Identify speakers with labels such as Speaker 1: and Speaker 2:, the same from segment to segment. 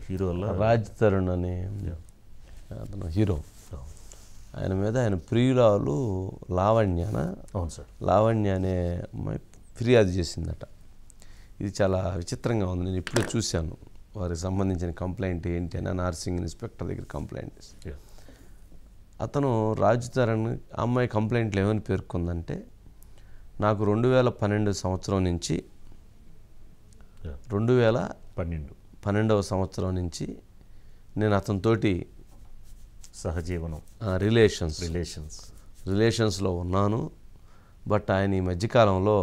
Speaker 1: హీరోల
Speaker 2: రాజ్ తరుణ్ అని అతను హీరో. ఆయన మీద ఆయన ప్రియురాలు లావణ్యనా,
Speaker 1: అవును సార్,
Speaker 2: లావణ్య అనే అమ్మాయి ఫిర్యాదు చేసిందట. ఇది చాలా విచిత్రంగా ఉంది. నేను ఇప్పుడే చూశాను వారికి సంబంధించిన కంప్లైంట్ ఏంటి అని. నార్సింగ్ ఇన్స్పెక్టర్ దగ్గర కంప్లైంట్. అతను రాజ్ తరుణ్ అమ్మాయి కంప్లైంట్లు ఏమని పేర్కొందంటే, నాకు 2012 సంవత్సరం నుంచి 2012వ సంవత్సరం నుంచి నేను అతనితోటి
Speaker 1: సహజీవనం
Speaker 2: రిలేషన్స్లో ఉన్నాను. బట్ ఆయన ఈ మధ్యకాలంలో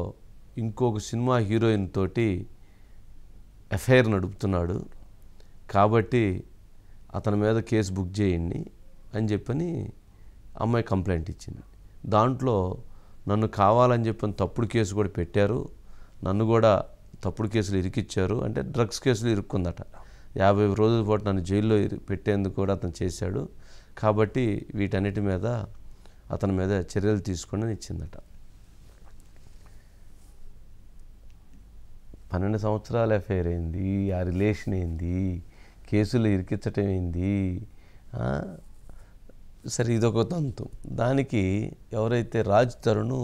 Speaker 2: ఇంకొక సినిమా హీరోయిన్ తోటి ఎఫ్ఐఆర్ నడుపుతున్నాడు, కాబట్టి అతని మీద కేసు బుక్ చేయండి అని చెప్పని అమ్మాయి కంప్లైంట్ ఇచ్చింది. దాంట్లో నన్ను కావాలని చెప్పని తప్పుడు కేసు కూడా పెట్టారు, నన్ను కూడా తప్పుడు కేసులు ఇరికిచ్చారు, అంటే డ్రగ్స్ కేసులు ఇరుక్కుందట. 50 రోజుల పాటు నన్ను జైల్లో పెట్టేందుకు కూడా అతను చేశాడు, కాబట్టి వీటన్నిటి మీద అతని మీద చర్యలు తీసుకొని ఇచ్చిందట. 12 సంవత్సరాలు ఎఫ్ఐఆర్ అయింది, ఆ రిలేషన్ ఏంది, కేసులు ఇరికించటం ఏంది. సరే, ఇదొక తంతు. దానికి ఎవరైతే రాజ్ తరుణ్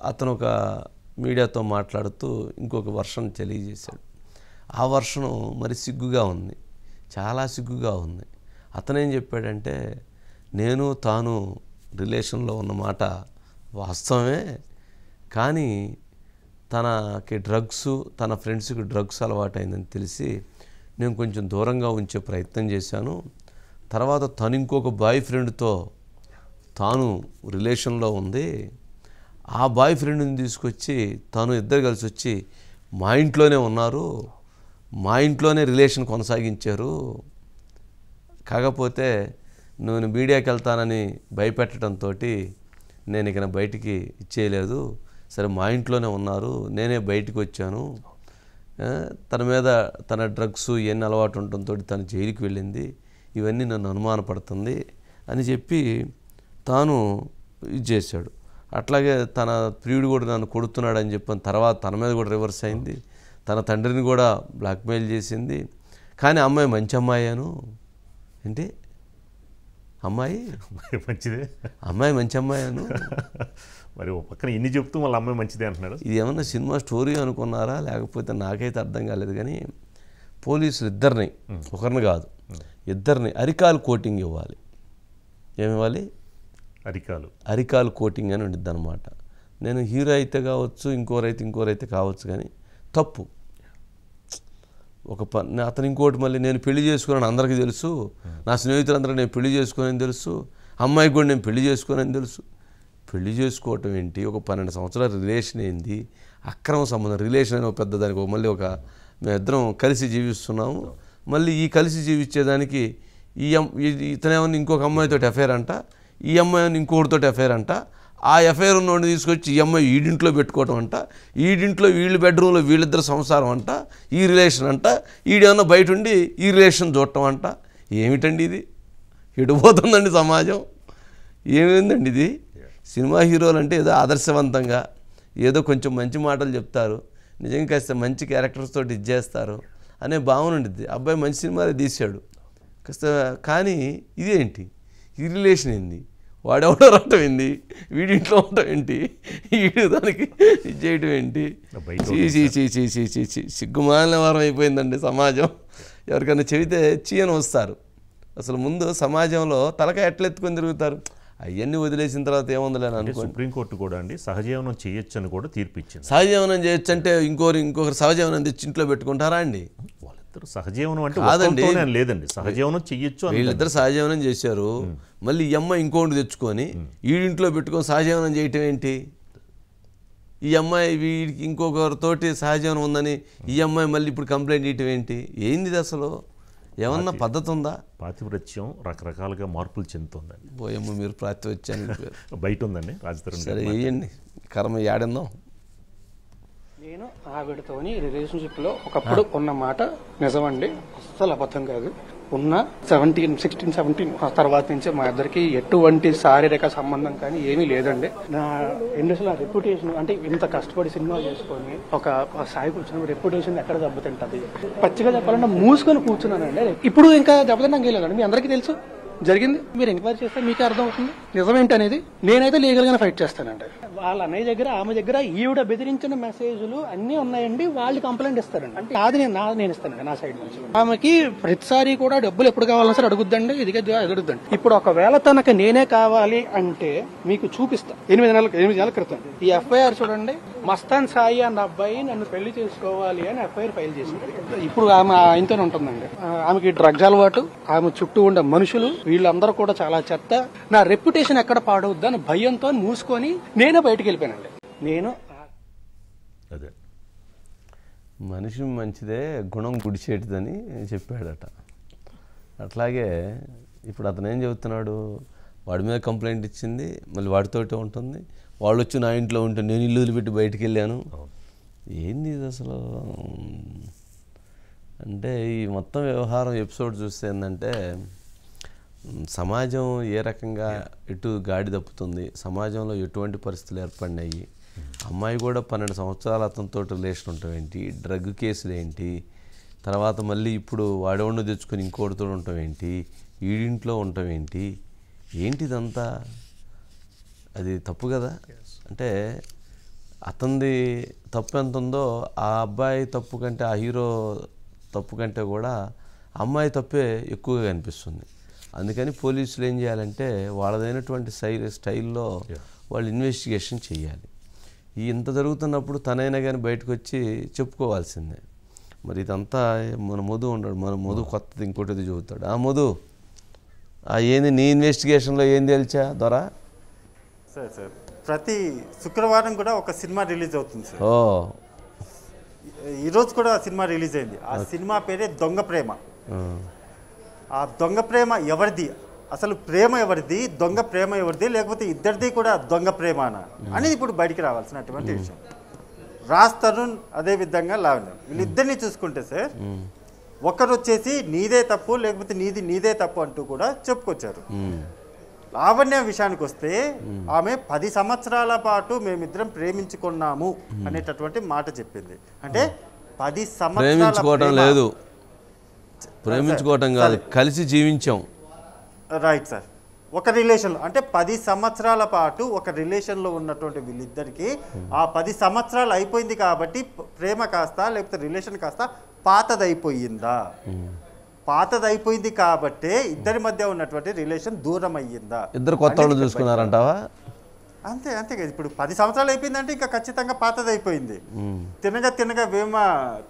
Speaker 2: అతను ఒక మీడియాతో మాట్లాడుతూ ఇంకొక వర్షన్ తెలియజేశాడు. ఆ వర్షను మరి సిగ్గుగా ఉంది, చాలా సిగ్గుగా ఉంది. అతనేం చెప్పాడంటే, నేను తాను రిలేషన్లో ఉన్నమాట వాస్తవమే, కానీ తనకి తన ఫ్రెండ్స్కి డ్రగ్స్ అలవాటైందని తెలిసి నేను కొంచెం దూరంగా ఉంచే ప్రయత్నం చేశాను. తర్వాత తను ఇంకొక బాయ్ ఫ్రెండ్తో తాను రిలేషన్లో ఉంది, ఆ బాయ్ ఫ్రెండ్ని తీసుకొచ్చి ఇద్దరు కలిసి వచ్చి మా ఇంట్లోనే ఉన్నారు, మా ఇంట్లోనే రిలేషన్ కొనసాగించారు. కాకపోతే నేను మీడియాకి వెళ్తానని భయపెట్టడంతో నేను ఇక బయటికి ఇచ్చేయలేదు. సరే, మా ఇంట్లోనే ఉన్నారు, నేనే బయటికి వచ్చాను. తన మీద తన డ్రగ్స్ ఇవన్నీ అలవాటు ఉండటంతో తను జైలుకి వెళ్ళింది, ఇవన్నీ నన్ను అనుమానపడుతుంది అని చెప్పి తాను ఇది చేశాడు. అట్లాగే తన ప్రియుడు కూడా నన్ను కొడుతున్నాడని చెప్పిన తర్వాత తన మీద కూడా రివర్స్ అయింది, తన తండ్రిని కూడా బ్లాక్మెయిల్ చేసింది. కానీ అమ్మాయి మంచి అమ్మాయిను ఏంటి, అమ్మాయి మంచి అమ్మాయిను.
Speaker 1: మరి ఒక పక్కన ఎన్ని చెప్తూ వాళ్ళ అమ్మాయి మంచిదే అంటున్నాడు.
Speaker 2: ఇది ఏమన్నా సినిమా స్టోరీ అనుకున్నారా లేకపోతే నాకైతే అర్థం కాలేదు. కానీ పోలీసులు ఇద్దరిని, ఒకరిని కాదు ఇద్దరిని అరికాలు కోటింగ్ ఇవ్వాలి. ఏమివ్వాలి? అరికాలు కోటింగ్ అని ఉండిద్ది అనమాట. నేను హీరో అయితే కావచ్చు, ఇంకోరైతే కావచ్చు, కానీ తప్పు. అతను ఇంకోటి మళ్ళీ నేను పెళ్లి చేసుకున్నాను అందరికీ తెలుసు, నా స్నేహితులందరూ నేను పెళ్లి చేసుకోనని తెలుసు, అమ్మాయికి కూడా నేను పెళ్లి చేసుకోనని తెలుసు. పెళ్లి చేసుకోవటం ఏంటి, ఒక 12 సంవత్సరాల రిలేషన్ ఏంది, అక్రమ సంబంధం. రిలేషన్ అని ఒక పెద్ద దానికి మళ్ళీ మేమిద్దరం కలిసి జీవిస్తున్నాము, మళ్ళీ ఈ కలిసి జీవించేదానికి ఇతనేమన్నా ఇంకొక అమ్మాయితో ఎఫ్ఐఆర్ అంట, ఈ అమ్మాయి ఇంకొకటితో ఎఫ్ఐఆర్ అంట, ఆ ఎఫ్ఐఆర్ ఉన్నోడిని తీసుకొచ్చి ఈ అమ్మాయి ఈడింట్లో పెట్టుకోవటం అంట, ఈడింట్లో వీళ్ళ బెడ్రూమ్లో వీళ్ళిద్దరు సంసారం అంట, ఈ రిలేషన్ అంట, ఈడేమన్నా బయట ఉండి ఈ రిలేషన్ చూడటం అంట. ఏమిటండి ఇది? ఎడిపోతుందండి సమాజం, ఏమైందండి ఇది? సినిమా హీరోలు అంటే ఏదో ఆదర్శవంతంగా ఏదో కొంచెం మంచి మాటలు చెప్తారు, నిజంగా కాస్త మంచి క్యారెక్టర్స్ తోటి ఇచ్చేస్తారు అనే భావన ఉండిద్ది. అబ్బాయి మంచి సినిమాలే తీశాడు కాస్త, కానీ ఇదేంటి, ఈ రిలేషన్ ఏంది, వాడెవడో రావటం ఏంది, వీడింట్లో ఉండటం ఏంటి, వీడు దానికి ఇది చేయటం ఏంటి? సిగ్గుమాలిన వారం అయిపోయిందండి సమాజం. ఎవరికైనా చెబితే చీయని వస్తారు. అసలు ముందు సమాజంలో తలకాయ ఎట్లా ఎత్తుకొని తిరుగుతారు, అవన్నీ వదిలేసిన తర్వాత ఏముందిలేని అనుకోండి.
Speaker 1: సుప్రీంకోర్టు కూడా అండి సహజీవనం చేయొచ్చు అని కూడా తీర్పు ఇచ్చింది.
Speaker 2: సహజీవనం చేయొచ్చు అంటే ఇంకొకరు సహజీవనం తెచ్చి ఇంట్లో పెట్టుకుంటారా అండి?
Speaker 1: వాళ్ళిద్దరు సహజీవనం అంటే కాదండి, లేదండి, సహజీవనం చెయ్యొచ్చు.
Speaker 2: వీళ్ళిద్దరు సహజీవనం చేశారు, మళ్ళీ ఈ అమ్మాయి ఇంకోటి తెచ్చుకొని వీడింట్లో పెట్టుకొని సహజీవనం చేయటం ఏంటి? ఈ అమ్మాయి వీడికి ఇంకొకరితోటి సహజీవనం ఉందని ఈ అమ్మాయి మళ్ళీ ఇప్పుడు కంప్లైంట్ ఇవ్వటం ఏంటి? ఏంది ఇది అసలు? ఏమన్నా పద్ధతి ఉందా?
Speaker 1: పాతివ్రత్యం రకరకాలుగా మార్పులు చెందుతుందండి.
Speaker 2: పోయమ్మ మీరు ప్రాతివ్రత్యానికి
Speaker 1: బయట ఉందండి రాజధాని.
Speaker 2: సరే వేయండి, కర్మ యాడిందాం.
Speaker 3: నేను ఆవిడతోని రిలేషన్షిప్లో ఒకప్పుడు ఉన్న మాట నిజమండి, అస్సలు అబద్ధం కాదు. ఉన్న 16, 17 తర్వాత నుంచి మా ఇద్దరికి ఎటువంటి శారీరక సంబంధం కానీ ఏమీ లేదండి. నా ఇండస్ట్రీలో రెప్యుటేషన్ అంటే ఇంత కష్టపడి సినిమా చేసుకొని ఒక స్థాయికి వచ్చిన రెప్యుటేషన్ ఎక్కడ దెబ్బతింటది? పచ్చిగా చెప్పాలంటే మూసుకొని కూర్చున్నానండి. ఇప్పుడు ఇంకా దెబ్బతింటాం లేదండి. మీ అందరికీ తెలుసు జరిగింది. మీరు ఎంక్వైరీ చేస్తే మీకే అర్థం అవుతుంది నిజమేంటి అనేది. నేనైతే లీగల్ గానే ఫైట్ చేస్తానండి. వాళ్ళ అన్నయ్య దగ్గర ఆమె దగ్గర ఈవిడ బెదిరించిన మెసేజ్లు అన్ని ఉన్నాయండి. వాళ్ళు కంప్లైంట్ ఇస్తారండి. అంటే అది నేను ఇస్తానండి నా సైడ్ నుంచి. ఆమెకి ప్రతిసారి కూడా డబ్బులు ఎప్పుడు కావాలన్నా సరే అడుగుద్దండి, ఇదిగా అడుగుద్దండి. ఇప్పుడు ఒకవేళ తనకు నేనే కావాలి అంటే మీకు చూపిస్తా. 8 నెలల క్రితం ఈ ఎఫ్ఐఆర్ చూడండి. మస్తాన్ సాయి అన్న అబ్బాయి నన్ను పెళ్లి చేసుకోవాలి అని ఎఫ్ఐఆర్ ఫైల్ చేసింది. ఇప్పుడు ఆమె ఆయనతోనే ఉంటుందండి. ఆమెకి డ్రగ్స్ అలవాటు, ఆమె చుట్టూ ఉండే మనుషులు వీళ్ళందరూ కూడా చాలా చెత్త. నా రెప్యుటేషన్ ఎక్కడ పాడవుద్దని భయంతో మూసుకొని నేనే బయటకు వెళ్ళిపోయానండి. నేను
Speaker 2: అదే మనిషి మంచిదే గుణం గుడిచేటిదని చెప్పాడట. అట్లాగే ఇప్పుడు అతను ఏం చెబుతున్నాడు, వాడి మీద కంప్లైంట్ ఇచ్చింది, మళ్ళీ వాడితోటే ఉంటుంది. వాళ్ళు వచ్చి నా ఇంట్లో ఉంటే నేను ఇల్లు వదిలిపెట్టి బయటికి వెళ్ళాను. ఏంది ఇది అసలు? అంటే ఈ మొత్తం వ్యవహారం ఎపిసోడ్ చూస్తే ఏంటంటే సమాజం ఏ రకంగా ఎటు గాడి తప్పుతుంది, సమాజంలో ఎటువంటి పరిస్థితులు ఏర్పడినాయి, అమ్మాయి కూడా 12 సంవత్సరాల అతనితో రిలేషన్ ఉండటం ఏంటి, డ్రగ్ కేసులు ఏంటి, తర్వాత మళ్ళీ ఇప్పుడు వాడేవాడిని తెచ్చుకొని ఇంకోటితో ఉండటం ఏంటి, ఈడింట్లో ఉండటం ఏంటి, ఏంటిదంతా? అది తప్పు కదా. అంటే అతనిది తప్పు ఎంత ఉందో ఆ అబ్బాయి తప్పు కంటే, ఆ హీరో తప్పు కంటే కూడా అమ్మాయి తప్పే ఎక్కువగా కనిపిస్తుంది. అందుకని పోలీసులు ఏం చేయాలంటే వాళ్ళదైనటువంటి స్టైల్లో వాళ్ళు ఇన్వెస్టిగేషన్ చేయాలి. ఇంత జరుగుతున్నప్పుడు తనైనా కానీ బయటకు వచ్చి చెప్పుకోవాల్సిందే. మరి ఇదంతా మన మధు ఉన్నాడు, మన మధు కొత్తది ఇంకోటిది చెబుతాడు. ఆ మధు ఏంది నీ ఇన్వెస్టిగేషన్లో ఏం తెలిసా దొరా?
Speaker 4: సార్ ప్రతి శుక్రవారం కూడా ఒక సినిమా రిలీజ్ అవుతుంది సార్. ఈరోజు కూడా సినిమా రిలీజ్ అయింది. ఆ సినిమా పేరే దొంగ ప్రేమ. ఆ దొంగ ప్రేమ ఎవరిది, అసలు ప్రేమ ఎవరిది, దొంగ ప్రేమ ఎవరిది, లేకపోతే ఇద్దరిది కూడా దొంగ ప్రేమ అనేది ఇప్పుడు బయటికి రావాల్సినటువంటి విషయం. రాజ్ తరుణ్ అదేవిధంగా లావణ్య వీళ్ళిద్దరిని చూసుకుంటే సార్, ఒకరు వచ్చేసి నీదే తప్పు లేకపోతే నీదే తప్పు అంటూ కూడా చెప్పుకొచ్చారు. లావణ్య విషయానికి వస్తే ఆమె 10 సంవత్సరాల పాటు మేమిద్దరం ప్రేమించుకున్నాము అనేటటువంటి మాట చెప్పింది. అంటే 10 సంవత్సరాల
Speaker 2: లేదు, ప్రేమించుకోవటం కాదు, కలిసి జీవించాం.
Speaker 4: Right sir. ఒక రిలేషన్లో అంటే 10 సంవత్సరాల పాటు ఒక రిలేషన్లో ఉన్నటువంటి వీళ్ళిద్దరికి ఆ 10 సంవత్సరాలు అయిపోయింది కాబట్టి ప్రేమ కాస్త లేకపోతే రిలేషన్ కాస్త పాతదైపోయిందా? పాతదైపోయింది కాబట్టే ఇద్దరి మధ్య ఉన్నటువంటి రిలేషన్ దూరం అయ్యిందా?
Speaker 2: ఇద్దరు కొత్త వాళ్ళు చూసుకున్నారంటావా?
Speaker 4: అంతే కదా. ఇప్పుడు 10 సంవత్సరాలు అయిపోయిందంటే ఇంకా ఖచ్చితంగా పాతదైపోయింది. తినగా వేమ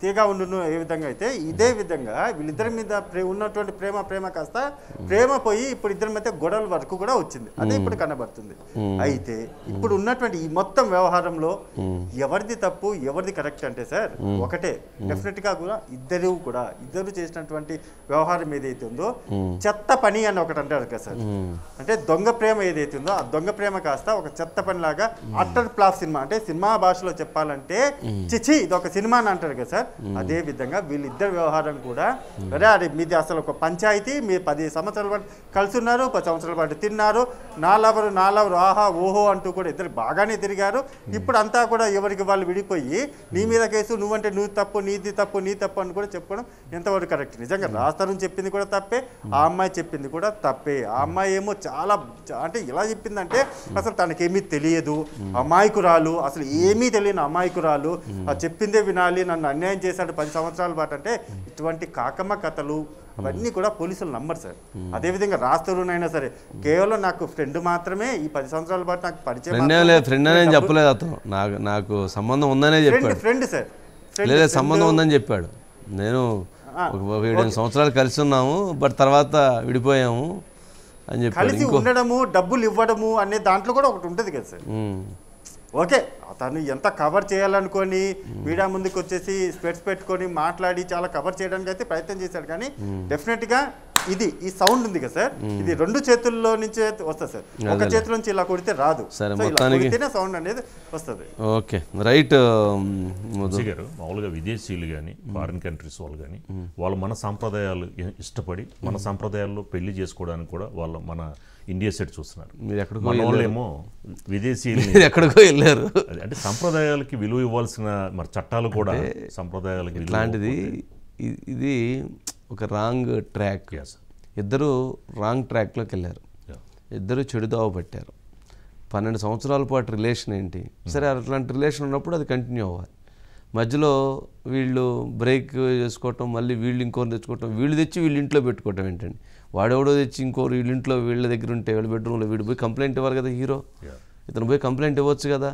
Speaker 4: తీగా ఉండును ఏ విధంగా అయితే ఇదే విధంగా వీళ్ళిద్దరి మీద ఉన్నటువంటి ప్రేమ కాస్త ప్రేమ పోయి ఇప్పుడు ఇద్దరి మధ్య గొడవల వరకు కూడా వచ్చింది. అదే ఇప్పుడు కనబడుతుంది. అయితే ఇప్పుడు ఉన్నటువంటి ఈ మొత్తం వ్యవహారంలో ఎవరిది తప్పు ఎవరిది కరెక్ట్ అంటే సార్ ఒకటే, డెఫినెట్ గా కూడా ఇద్దరు చేసినటువంటి వ్యవహారం ఏదైతే ఉందో చెత్త పని అని ఒకటి అంటారు కదా సార్. అంటే దొంగ ప్రేమ ఏదైతే ఉందో ఆ దొంగ ప్రేమ కాస్త ఒక చెత్త పని లాగా అట్టర్ ఫ్లాప్ సినిమా, అంటే సినిమా భాషలో చెప్పాలంటే చిచి ఇది ఒక సినిమా అని అంటారు కదా సార్. అదే విధంగా వీళ్ళిద్దరు వ్యవహారం కూడా అరే మీది అసలు ఒక పంచాయతీ, మీరు 10 సంవత్సరాల పాటు కలిసి ఉన్నారు, 10 సంవత్సరాల పాటు తిన్నారు, నా లవరు ఆహా ఓహో అంటూ కూడా ఇద్దరు బాగానే తిరిగారు. ఇప్పుడు అంతా కూడా ఎవరికి వాళ్ళు విడిపోయి నీ మీద కేసు, నువ్వంటే నువ్వు తప్పు, నీ తప్పు అని కూడా చెప్పుకోవడం ఎంతవరకు కరెక్ట్? నిజంగా రాస్తారని చెప్పింది కూడా తప్పే, ఆ అమ్మాయి చెప్పింది కూడా తప్పే. ఆ అమ్మాయి ఏమో చాలా అంటే ఎలా చెప్పిందంటే అసలు తనకేమీ తెలియదు, అమాయకురాలు, అసలు ఏమీ తెలియని అమాయకురాలు, చెప్పిందే వినాలి, నన్ను అన్యాయం చేశాడు 10 సంవత్సరాల పాటు అంటే ఇటువంటి కాకమ్మ కథలు అవన్నీ కూడా పోలీసులు నమ్మరు సార్. అదేవిధంగా రాస్తరునైనా సరే కేవలం నాకు ఫ్రెండ్ మాత్రమే, ఈ 10 సంవత్సరాల పాటు నాకు పరిచయం
Speaker 2: చెప్పలేదు అతను, నాకు సంబంధం ఉందనే చెప్పాడు.
Speaker 4: ఫ్రెండ్ సార్,
Speaker 2: లేదా సంబంధం ఉందని చెప్పాడు. నేను ఒక 7 సంవత్సరాలు కలిసి ఉన్నాము, బట్ తర్వాత విడిపోయాము అని చెప్పి
Speaker 4: కలిసి ఉండడము, డబ్బులు ఇవ్వడము అనే దాంట్లో కూడా ఒకటి ఉంటుంది కదా సార్. ఓకే తను ఎంత కవర్ చేయాలనుకొని మీడియా ముందుకు వచ్చేసి స్పెట్స్ పెట్టుకొని మాట్లాడి చాలా కవర్ చేయడానికి అయితే ప్రయత్నం చేశాడు. కానీ డెఫినెట్గా ఈ సౌండ్ ఉంది కదా సార్, ఇది 2 చేతుల్లో నుంచే వస్తుంది సార్, ఒక చేతిలో నుంచి ఇలా కొడితే రాదు, సౌండ్ అనేది వస్తుంది.
Speaker 2: ఓకే రైట్
Speaker 1: గారు. మామూలుగా విదేశీయులు కానీ ఫారిన్ కంట్రీస్ వాళ్ళు కానీ వాళ్ళు మన సాంప్రదాయాలు ఇష్టపడి మన సాంప్రదాయాల్లో పెళ్లి చేసుకోవడానికి కూడా వాళ్ళు మన ఇండియా సెట్ చూస్తున్నారు. మన వాళ్ళేమో విదేశీయులు
Speaker 2: ఎక్కడికో వెళ్ళారు.
Speaker 1: అంటే సంప్రదాయాలకి విలువ ఇవ్వాల్సిన మరి చట్టాలు కూడా సంప్రదాయాలకి
Speaker 2: ఇట్లాంటిది. ఇది ఒక రాంగ్ ట్రాక్. ఇద్దరు రాంగ్ ట్రాక్లోకి వెళ్ళారు, ఇద్దరు చెడుదోవ పట్టారు. 12 సంవత్సరాల పాటు రిలేషన్ ఏంటి, సరే అట్లాంటి రిలేషన్ ఉన్నప్పుడు అది కంటిన్యూ అవ్వాలి. మధ్యలో వీళ్ళు బ్రేక్ చేసుకోవటం, మళ్ళీ వీళ్ళు ఇంకోరు తెచ్చుకోవటం, వీళ్ళు తెచ్చి వీళ్ళు ఇంట్లో పెట్టుకోవటం ఏంటండి. వాడెవడో తెచ్చి ఇంకోరు వీళ్ళ ఇంట్లో వీళ్ళ దగ్గర ఉంటే వీళ్ళ బెడ్రూమ్లో వీడు పోయి కంప్లైంట్ ఇవ్వాలి కదా హీరో. ఇతను పోయి కంప్లైంట్ ఇవ్వచ్చు కదా.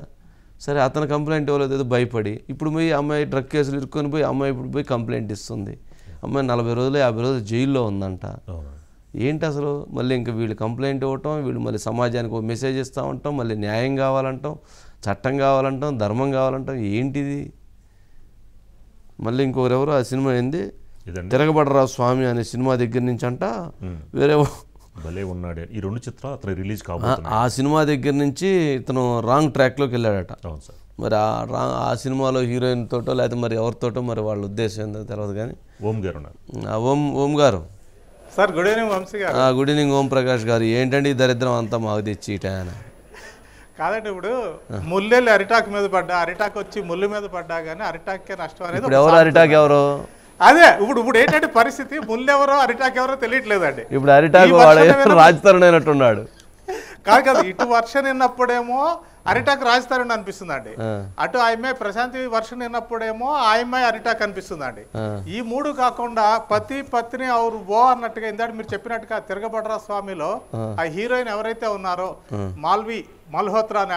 Speaker 2: సరే అతను కంప్లైంట్ ఇవ్వలేదు, ఏదో భయపడి ఇప్పుడు పోయి అమ్మాయి డ్రగ్ కేసులు ఇరుక్కొని పోయి అమ్మాయి ఇప్పుడు పోయి కంప్లైంట్ ఇస్తుంది. అమ్మాయి 40 రోజులు 50 రోజులు జైల్లో ఉందంట. ఏంటి అసలు? మళ్ళీ ఇంకా వీళ్ళు కంప్లైంట్ ఇవ్వటం, వీళ్ళు మళ్ళీ సమాజానికి ఒక మెసేజ్ ఇస్తూ ఉంటాం, మళ్ళీ న్యాయం కావాలంటాం, చట్టం కావాలంటాం, ధర్మం కావాలంటాం. ఏంటిది? మళ్ళీ ఇంకొకరెవరు ఆ సినిమా ఏంది తిరగబడరా స్వామి అనే సినిమా దగ్గర నుంచి అంట వేరే
Speaker 1: భలే ఉన్నాడు. ఈ 2 చిత్రాలు అతను రిలీజ్ కాబోతున్నాయి.
Speaker 2: ఆ సినిమా దగ్గర నుంచి ఇతను రాంగ్ ట్రాక్లోకి వెళ్ళాడట. మరి ఆ సినిమాలో హీరోయిన్ తోటో లేకపోతే మరి ఎవరితోటో మరి వాళ్ళ ఉద్దేశం ఏందో తెలియదు. కానీ
Speaker 1: ఓం గారు ఉన్నారు.
Speaker 2: ఓం గారు
Speaker 5: సార్, గుడ్ ఈవినింగ్ వంశీ గారు.
Speaker 2: గుడ్ ఈవినింగ్ ఓం ప్రకాష్ గారు. ఏంటండి ఈ దరిద్రం అంతా మాకు తెచ్చి ఆయన?
Speaker 5: కాదండి, ఇప్పుడు ముల్లెళ్ళి అరిటాక్ మీద పడ్డా, అరిటాక్ వచ్చి ముళ్ళు మీద పడ్డా కానీ అరిటాక్కే నష్టం అనేది.
Speaker 2: ఇప్పుడు ఎవరు అరిటాక్ ఎవరు?
Speaker 5: అదే ఇప్పుడు ఏంటంటే పరిస్థితి, ముళ్ళు ఎవరో అరిటాక్ ఎవరో తెలియట్లేదండి.
Speaker 2: ఇప్పుడు అరిటాక్ రాజతరుణ్ అయినట్టున్నాడు.
Speaker 5: కాదు, ఇటు వర్షన్ విన్నప్పుడేమో అరిటాక్ రాజతరుణ్ అనిపిస్తుందండి, అటు ఆయమ్మాయి ప్రశాంతి వర్షన్ విన్నప్పుడేమో ఆయమ్మాయి అరిటాక్ అనిపిస్తుందండి. ఈ 3 కాకుండా పతి పత్ని అవురు ఓ అన్నట్టుగా ఇందాక మీరు చెప్పినట్టుగా తిరగబడరా స్వామిలో ఆ హీరోయిన్ ఎవరైతే ఉన్నారో మాల్వి మల్హోత్రా అని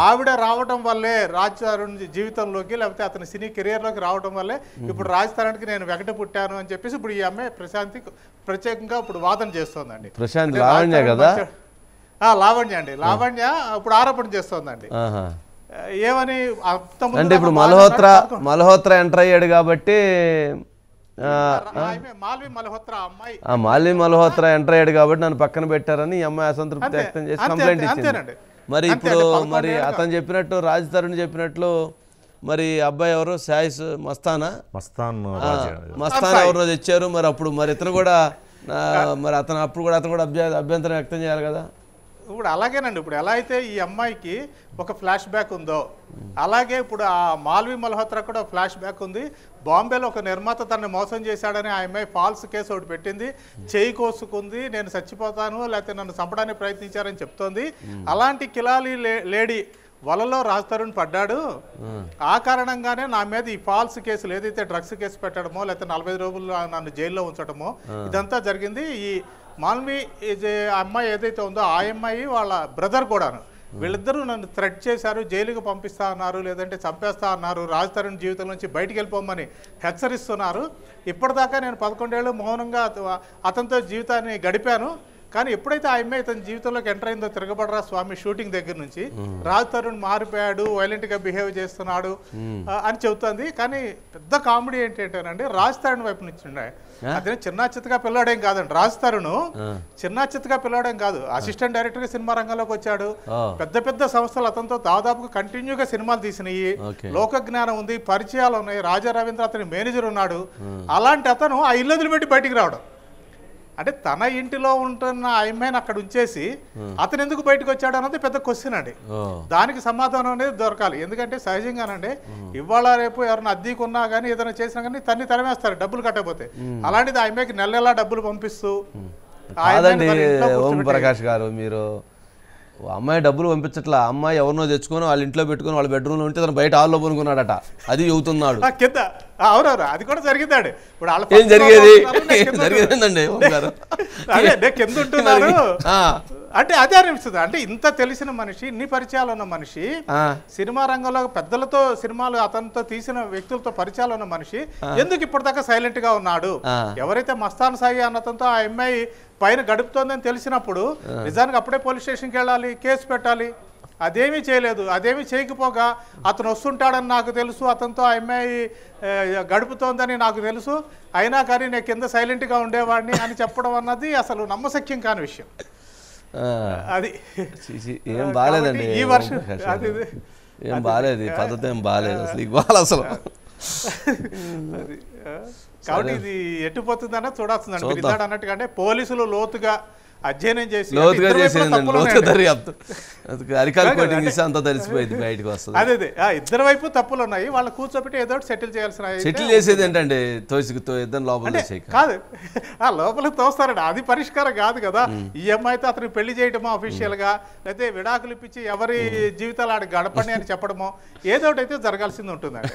Speaker 5: ఆవిడ రావడం వల్లే రాజ్ తరుణ్ జీవితంలోకి లేకపోతే అతని సినీ కెరియర్ లోకి రావడం వల్లే ఇప్పుడు రాజ్ తరుణ్కి నేను వెంకట పుట్టాను అని చెప్పేసి ఇప్పుడు ఈ అమ్మాయి ప్రశాంతి ప్రత్యేకంగా ఇప్పుడు వాదన చేస్తోందండి.
Speaker 2: ప్రశాంత్ లావణ్య కదా?
Speaker 5: లావణ్య అండి, లావణ్య ఇప్పుడు ఆరోపణ చేస్తోందండి. ఏమని
Speaker 2: అంటే ఇప్పుడు మల్హోత్రా ఎంటర్ అయ్యాడు కాబట్టి మాల్వి మల్హోత్రా ఎంటర్ అయ్యాడు కాబట్టి నన్ను పక్కన పెట్టారని ఈ అమ్మాయి అసంతృప్తి వ్యక్తం చేసి కంప్లైంట్ ఇచ్చింది. మరి ఇప్పుడు మరి అతను చెప్పినట్టు రాజ్ తరుణ్ చెప్పినట్లు మరి అబ్బాయి ఎవరు సాయిస్ మస్తాన్ ఎవరో తెచ్చారు. మరి అప్పుడు మరి ఇతను కూడా మరి అతను కూడా అభ్యంతరం వ్యక్తం చేయాలి కదా.
Speaker 5: ఇప్పుడు అలాగేనండి, ఇప్పుడు ఎలా అయితే ఈ అమ్మాయికి ఒక ఫ్లాష్ బ్యాక్ ఉందో అలాగే ఇప్పుడు ఆ మాల్వి మల్హోత్రా కూడా ఫ్లాష్ బ్యాక్ ఉంది. బాంబేలో ఒక నిర్మాత తనని మోసం చేశాడని ఆ అమ్మాయి ఫాల్స్ కేసు ఒకటి పెట్టింది, చేయి కోసుకుంది, నేను చచ్చిపోతాను లేకపోతే నన్ను చంపడానికి ప్రయత్నించారని చెప్తోంది. అలాంటి కిలాలి లేడీ వలలో రాజ్ తరుణ్ పడ్డాడు, ఆ కారణంగానే నా మీద ఈ ఫాల్స్ కేసులు ఏదైతే డ్రగ్స్ కేసు పెట్టడమో లేకపోతే 45 రోజులు నన్ను జైల్లో ఉంచడమో ఇదంతా జరిగింది. ఈ మాల్వి అమ్మాయి ఏదైతే ఉందో ఆ అమ్మాయి వాళ్ళ బ్రదర్ కూడాను, వీళ్ళిద్దరూ నన్ను థ్రెట్ చేశారు, జైలుకి పంపిస్తా అన్నారు, లేదంటే చంపేస్తా అన్నారు, రాజ్ తరుణ్ జీవితం నుంచి బయటికి వెళ్ళిపోమని హెచ్చరిస్తున్నారు. ఇప్పటిదాకా నేను 11 ఏళ్ళు మౌనంగా అతనితో జీవితాన్ని గడిపాను. కానీ ఎప్పుడైతే ఆ అమ్మాయి తన జీవితంలోకి ఎంటర్ అయిందో తిరగబడరా స్వామి షూటింగ్ దగ్గర నుంచి రాజ్ తరుణ్ మారిపోయాడు, వైలెంట్గా బిహేవ్ చేస్తున్నాడు అని చెబుతుంది. కానీ పెద్ద కామెడీ ఏంటంటేనండి, రాజ్ తరుణ్ వైపు నుంచి అదే చిన్న చిత్తగా పిల్లవాడేం కాదండి. రాజ్ తరుణ్ చిన్న చిత్తగా పిల్లవాడేం కాదు, అసిస్టెంట్ డైరెక్టర్ గా సినిమా రంగంలోకి వచ్చాడు. పెద్ద పెద్ద సంస్థలు అతనితో దాదాపుగా కంటిన్యూగా సినిమాలు తీసినాయి, లోక జ్ఞానం ఉంది, పరిచయాలు ఉన్నాయి. రాజా రవీంద్ర అతని మేనేజర్ ఉన్నాడు. అలాంటి అతను ఆ ఇల్లు వదిలిపెట్టి బయటికి రావడం అంటే తన ఇంటిలో ఉంటున్న ఆ అమ్మాయిని అక్కడ ఉంచేసి అతను ఎందుకు బయటకు వచ్చాడు అన్నది పెద్ద క్వశ్చన్ అండి. దానికి సమాధానం అనేది దొరకాలి. ఎందుకంటే సహజంగానండి ఇవాళ రేపు ఎవరైనా అద్దీకున్నా కానీ ఏదైనా చేసినా కానీ తన్ని తరిమేస్తారు డబ్బులు కట్టకపోతే. అలాంటిది ఆ అమ్మాయికి నెల డబ్బులు పంపిస్తూ
Speaker 2: ఓం ప్రకాష్ గారు మీరు అమ్మాయి డబ్బులు పంపించట్లా, అమ్మాయి ఎవరినో తెచ్చుకొని వాళ్ళ ఇంట్లో పెట్టుకుని వాళ్ళ బెడ్రూమ్లో ఉంటే తను బయట హాల్లో పనుకున్నాడట, అది చెబుతున్నాడు.
Speaker 5: కింద అవునవును అది కూడా జరిగిందండి. ఇప్పుడు
Speaker 2: ఏం జరిగేదండి
Speaker 5: కింద ఉంటున్నారు అంటే అదే అనిపిస్తుంది. అంటే ఇంత తెలిసిన మనిషి, ఇన్ని పరిచయాలు ఉన్న మనిషి, సినిమా రంగంలో పెద్దలతో సినిమాలు అతనితో తీసిన వ్యక్తులతో పరిచయాలు ఉన్న మనిషి ఎందుకు ఇప్పటిదాకా సైలెంట్ గా ఉన్నాడు? ఎవరైతే మస్తాన్ సాయి అన్నతంతో ఆ అమ్మాయి పైన గడుపుతోందని తెలిసినప్పుడు నిజానికి అప్పుడే పోలీస్ స్టేషన్కి వెళ్ళాలి, కేసు పెట్టాలి. అదేమీ చేయలేదు. అదేమీ చేయకపోగా అతను వస్తుంటాడని నాకు తెలుసు, అతనితో ఆ అమ్మాయి గడుపుతోందని నాకు తెలుసు, అయినా కానీ నేను కింద సైలెంట్గా ఉండేవాడిని అని చెప్పడం అన్నది అసలు నమ్మశక్యం కాని విషయం. అది
Speaker 2: ఏం బాగాలేదండి,
Speaker 5: ఈ వర్షం అది
Speaker 2: ఏం బాగాలేదు, ఈ పద్ధతి ఏం బాగాలేదు అసలు, ఇవ్వాలి అసలు.
Speaker 5: కాబట్టి ఇది ఎట్టుపోతుందన్న చూడాల్సిందండి. మీరు ఇందాక అన్నట్టుగా అంటే పోలీసులు లోతుగా అధ్యయనం చేసి
Speaker 2: లోతుగా చేసేదండి, లోతుగా దర్యాప్తు, అరికాలు కోటింగ్ చేసి అంతా తెలిసిపోయింది, బయటకు వస్తుంది.
Speaker 5: అదే ఇద్దరు వైపు తప్పులు ఉన్నాయి, వాళ్ళని కూర్చోబెట్టి ఏదో సెటిల్ చేయాల్సిన.
Speaker 2: సెటిల్ చేసేది ఏంటంటే తోసితో ఇద్దరు లోపల
Speaker 5: కాదు, ఆ లోపలికి తోస్తారండి, అది పరిష్కారం కాదు కదా. ఈ అమ్మాయితో అతను పెళ్లి చేయడమో అఫీషియల్ గా, లేకపోతే విడాకులు ఇప్పించి ఎవరి జీవితాలు ఆడ గడపండి అని చెప్పడమో ఏదో ఒకటి అయితే జరగాల్సింది ఉంటుందండి.